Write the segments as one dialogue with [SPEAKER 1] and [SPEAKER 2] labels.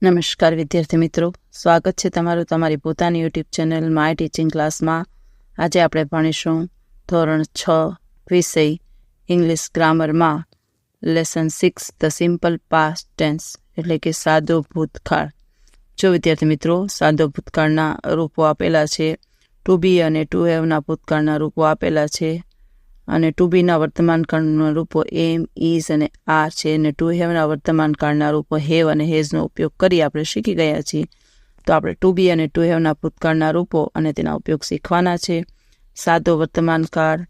[SPEAKER 1] નમસ્કાર વિદ્યાર્થી મિત્રો, સ્વાગત છે તમારું તમારી પોતાની યુટ્યુબ ચેનલ માય ટીચિંગ ક્લાસમાં. આજે આપણે ભણીશું ધોરણ 6 વિષય ઇંગ્લિશ ગ્રામરમાં lesson 6 the simple past tense એટલે કે સાદો ભૂતકાળ. જો વિદ્યાર્થી મિત્રો, સાદો ભૂતકાળના રૂપો આપેલા છે, ટુ બી અને ટુ હેવના ભૂતકાળના રૂપો આપેલા છે, અને ટુ બીના વર્તમાન કાળના રૂપો એમ, ઇઝ અને આર છે, અને ટુ હેવના વર્તમાન કાળના રૂપો હેવ અને હેઝનો ઉપયોગ કરી આપણે શીખી ગયા છીએ. તો આપણે ટુ બી અને ટુ હેવના ભૂતકાળના રૂપો અને તેના ઉપયોગ શીખવાના છે. સાદો વર્તમાન કાળ,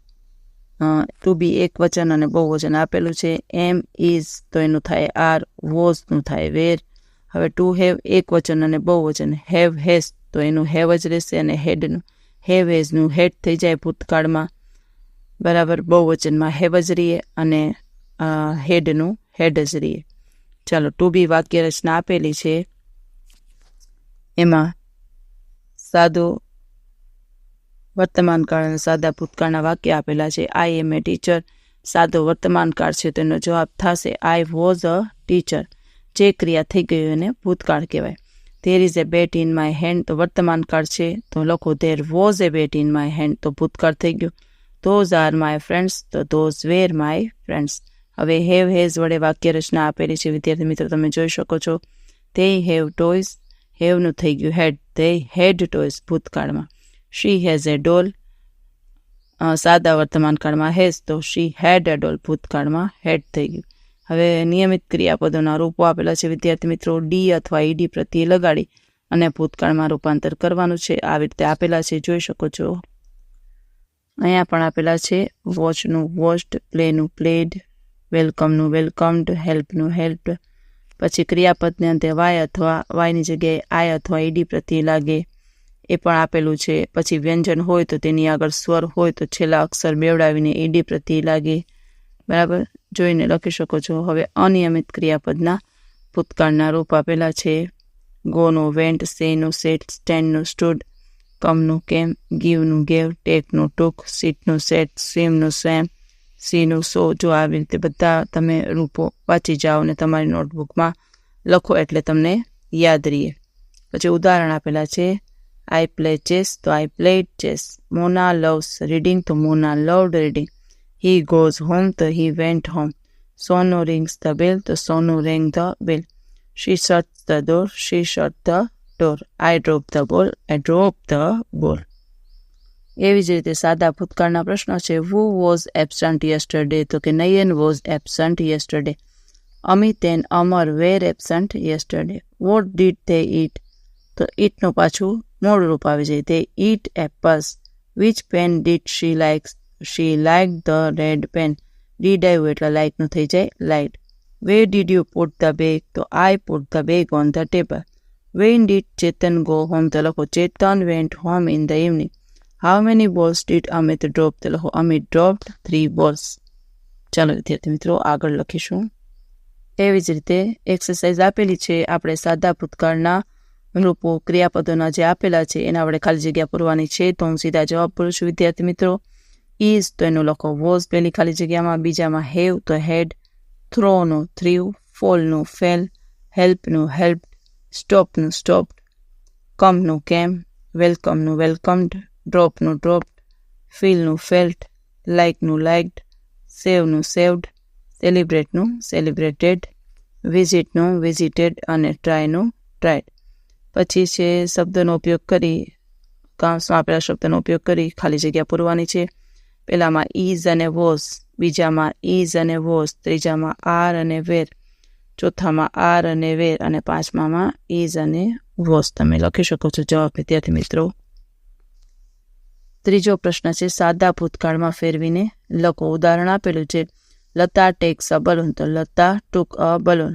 [SPEAKER 1] ટુ બી એક વચન અને બહુવચન આપેલું છે. એમ, ઇઝ તો એનું થાય આર, વોઝનું થાય વેર. હવે ટુ હેવ એક વચન અને બહુવચન, હેવ હેઝ તો એનું હેવ જ રહેશે, અને હેડનું હેવ હેઝનું હેડ થઈ જાય ભૂતકાળમાં, બરાબર. બહુવચનમાં હેવ જ રહીએ અને હેડનું હેડ જ રહીએ. ચાલો, ટુ બી વાક્ય રચના આપેલી છે, એમાં સાદો વર્તમાન કાળ અને સાદા ભૂતકાળના વાક્ય આપેલા છે. આઈ એમ એ ટીચર સાદો વર્તમાન કાળ છે, તો એનો જવાબ થશે આઈ વોઝ અ ટીચર. જે ક્રિયા થઈ ગઈ એને ભૂતકાળ કહેવાય. There is a bat in my hand તો વર્તમાન કાળ છે, તો લખો there was a bat in my hand તો ભૂતકાળ થઈ ગયું. ધોઝ આર માય ફ્રેન્ડ્સ તો ધોઝ વેર માય ફ્રેન્ડ્સ. હવે હેવ હેઝ વડે વાક્ય રચના આપેલી છે વિદ્યાર્થી મિત્રો, તમે જોઈ શકો છો. તે હેવ ટોયઝ, હેવનું થઈ ગયું હેડ, તે હેડ ટોયઝ ભૂતકાળમાં. શી હેઝ એ ડોલ, સાદા વર્તમાન કાળમાં હેઝ તો શી હેડ એ ડોલ ભૂતકાળમાં હેડ થઈ ગયું. હવે નિયમિત ક્રિયાપદોના રૂપો આપેલા છે વિદ્યાર્થી મિત્રો. ડી અથવા ઈડી પ્રત્યે લગાડી અને ભૂતકાળમાં રૂપાંતર કરવાનું છે. આવી રીતે આપેલા છે, જોઈ શકો છો. અહીંયા પણ આપેલા છે. વોચનું વોચ્ડ, પ્લેનું પ્લેડ, વેલકમનું વેલકમ્ડ, હેલ્પનું હેલ્પ્ડ. પછી ક્રિયાપદને અંતે વાય અથવા વાયની જગ્યાએ આય અથવા ઈડી પ્રત્યે લાગે એ પણ આપેલું છે. પછી વ્યંજન હોય તો તેની આગળ સ્વર હોય તો છેલ્લા અક્ષર બેવડાવીને ઈડી પ્રત્યે લાગે, બરાબર. જોઈને લખી શકો છો. હવે અનિયમિત ક્રિયાપદના ભૂતકાળના રૂપ આપેલા છે. ગોનું વેન્ટ, સેનું સેટ, સ્ટેન્ડનું સ્ટૂડ, કમનું કેમ, ગીવનું ગેવ, ટેકનું ટુક, સીટનું સેટ, સ્વીમનું સ્વેમ, સીનું સો. જો આવી રીતે બધા તમે રૂપો વાંચી જાઓ ને તમારી નોટબુકમાં લખો એટલે તમને યાદ રહીએ. પછી ઉદાહરણ આપેલા છે. આઈ પ્લે ચેસ તો I played chess. Mona loves reading તો Mona loved reading. He goes home તો he went home. Sonu rings the bell તો Sonu rang the bell. She shuts the door, she shut the door. I drop the ball, I drop the બોલ. એવી જ રીતે સાદા ભૂતકાળના પ્રશ્નો છે. હુ વોઝ એબસન્ટ યસ્ટરડે તો કે Nayan was absent yesterday. Amit and Amar were absent yesterday. What did they eat તો ઈટનું પાછું મોડું રૂપ આવી જાય. They eat apples. Which pen did she likes, she like the red pen. Did આવ્યું એટલે લાઇકનું થઈ જાય liked. Where did you put the bag તો I put the bag on the table. When did Chetan go home તો લખો Chetan went home in the evening. How many balls did Amit drop તો લખો અમિત ડ્રોપ્ડ 3 બોલ્સ. ચાલો વિદ્યાર્થી મિત્રો, આગળ લખીશું. એવી જ રીતે એક્સરસાઇઝ આપેલી છે. આપણે સાદા ભૂતકાળના રૂપો ક્રિયાપદોના જે આપેલા છે એના વડે ખાલી જગ્યા પૂરવાની છે. તો હું સીધા જવાબ પૂરું છું વિદ્યાર્થી મિત્રો. ઇઝ તો એનું લખો વોઝ પહેલી ખાલી જગ્યામાં, બીજામાં હેવ તો હેડ, થ્રોનું થ્રીવ, ફોલનું ફેલ, હેલ્પનું હેલ્પ, સ્ટોપનું સ્ટોપ્ડ, કમનું કેમ, વેલકમનું વેલકમ્ડ, ડ્રોપનું ડ્રોપ્ડ, ફીલનું ફેલ્ટ, લાઇકનું લાઇક્ડ, સેવનું સેવ્ડ, સેલિબ્રેટનું સેલિબ્રેટેડ, વિઝિટનું વિઝિટેડ અને ટ્રાયનું ટ્રાયડ. પછી છે શબ્દનો ઉપયોગ કરી, કાઉન્સમાં આપેલા શબ્દનો ઉપયોગ કરી ખાલી જગ્યા પૂરવાની છે. પહેલામાં ઇઝ અને વોઝ, બીજામાં ઇઝ અને વોઝ, ત્રીજામાં આર અને વેર, ચોથામાં આર અને વેર અને પાંચમામાં ઇઝ અને વોઝ. તમે લખી શકો છો જવાબ વિદ્યાર્થી મિત્રો. ત્રીજો પ્રશ્ન છે. સાદા ભૂતકાળમાં ફેરવીને લખો. ઉદાહરણ આપેલું છે. લતા ટેક્સ અ બલૂન તો લતા ટુક અ બલૂન.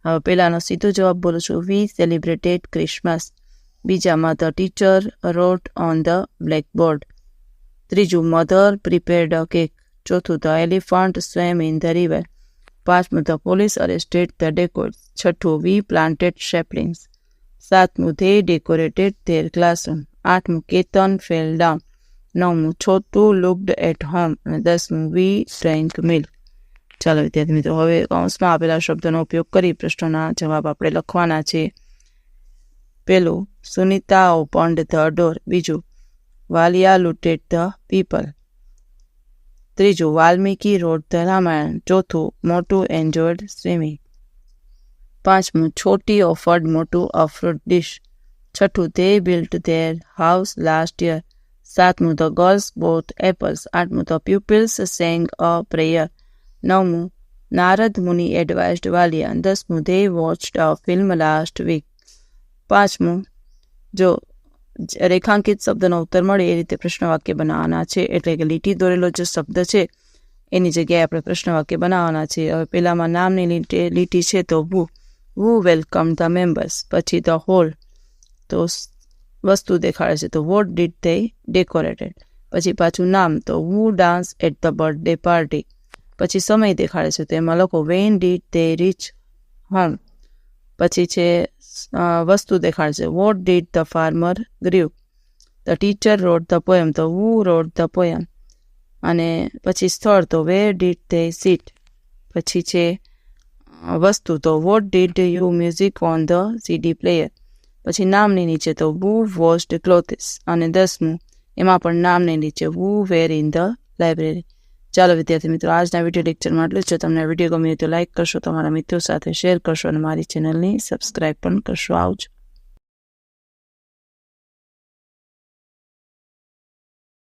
[SPEAKER 1] હવે પહેલાનો સીધો જવાબ બોલું છું. We celebrated Christmas. બીજામાં the teacher wrote on the blackboard. ત્રીજું મધર પ્રિપેર્ડ અ કેક. ચોથું the elephant swam in the river. પાંચમું the police arrested the dacoits. છઠ્ઠું વી પ્લાન્ટેડ શેપલિંગ્સ. સાતમું ધે ડેકોરેટેડ ધેર ક્લાસરૂમ. આઠમું કેતન ફેલ ડાઉન. નવમું છોટું looked at home. અને 10મું વી drank milk. ચાલો વિદ્યાર્થી મિત્રો, હવે કૌંસમાં આપેલા શબ્દોનો ઉપયોગ કરી પ્રશ્નોના જવાબ આપણે લખવાના છે. પહેલું, સુનિતા ઓપન્ડ ધ ડોર. બીજું, વાલિયા લૂટેડ ધ પીપલ. ત્રીજું, વાલ્મીકી રોડ ધ રામાયણ. ચોથું, મોટું એન્જોયડ સ્વિમિંગ. પાંચમું, છોટી ઓફર્ડ મોટું અ ફ્રૂટ ડિશ. છઠ્ઠું, they built their house last year. સાતમું, the girls bought apples. આઠમું, the pupils sang a prayer. નવમું, નારદ મુનિ advised Valia. 10મું, they watched a film last week. 5મું, જો રેખાંકિત શબ્દનો ઉત્તર મળે એ રીતે પ્રશ્નવાક્ય બનાવવાના છે, એટલે કે લીટી દોરેલો જે શબ્દ છે એની જગ્યાએ આપણે પ્રશ્નવાક્ય બનાવવાના છે. હવે પહેલામાં નામની લીટી છે તો who welcomed the members. પછી the whole, તો વસ્તુ દેખાડે છે તો what did they decorated. પછી પાછું નામ તો who danced at the birthday party. પછી સમય દેખાડે છે તો એમાં લખો when did they reach home. પછી છે વસ્તુ દેખાડે છે what did the farmer grew. the teacher wrote the poem તો who wrote the poem. અને પછી સ્થળ તો where did they sit. પછી છે વસ્તુ તો what did you music on the CD player. પછી નામની નીચે તો who washed clothes. અને 10મું, એમાં પણ નામની નીચે who were in the library. ચાલો વિદ્યાર્થી મિત્રો, આજના વિડીયો લેક્ચરમાં એટલું જ. જો તમને વિડીયો ગમ્યો તો લાઇક કરશો, તમારા મિત્રો સાથે શેર કરશો અને મારી ચેનલની સબસ્ક્રાઈબ પણ કરશો. આવજો.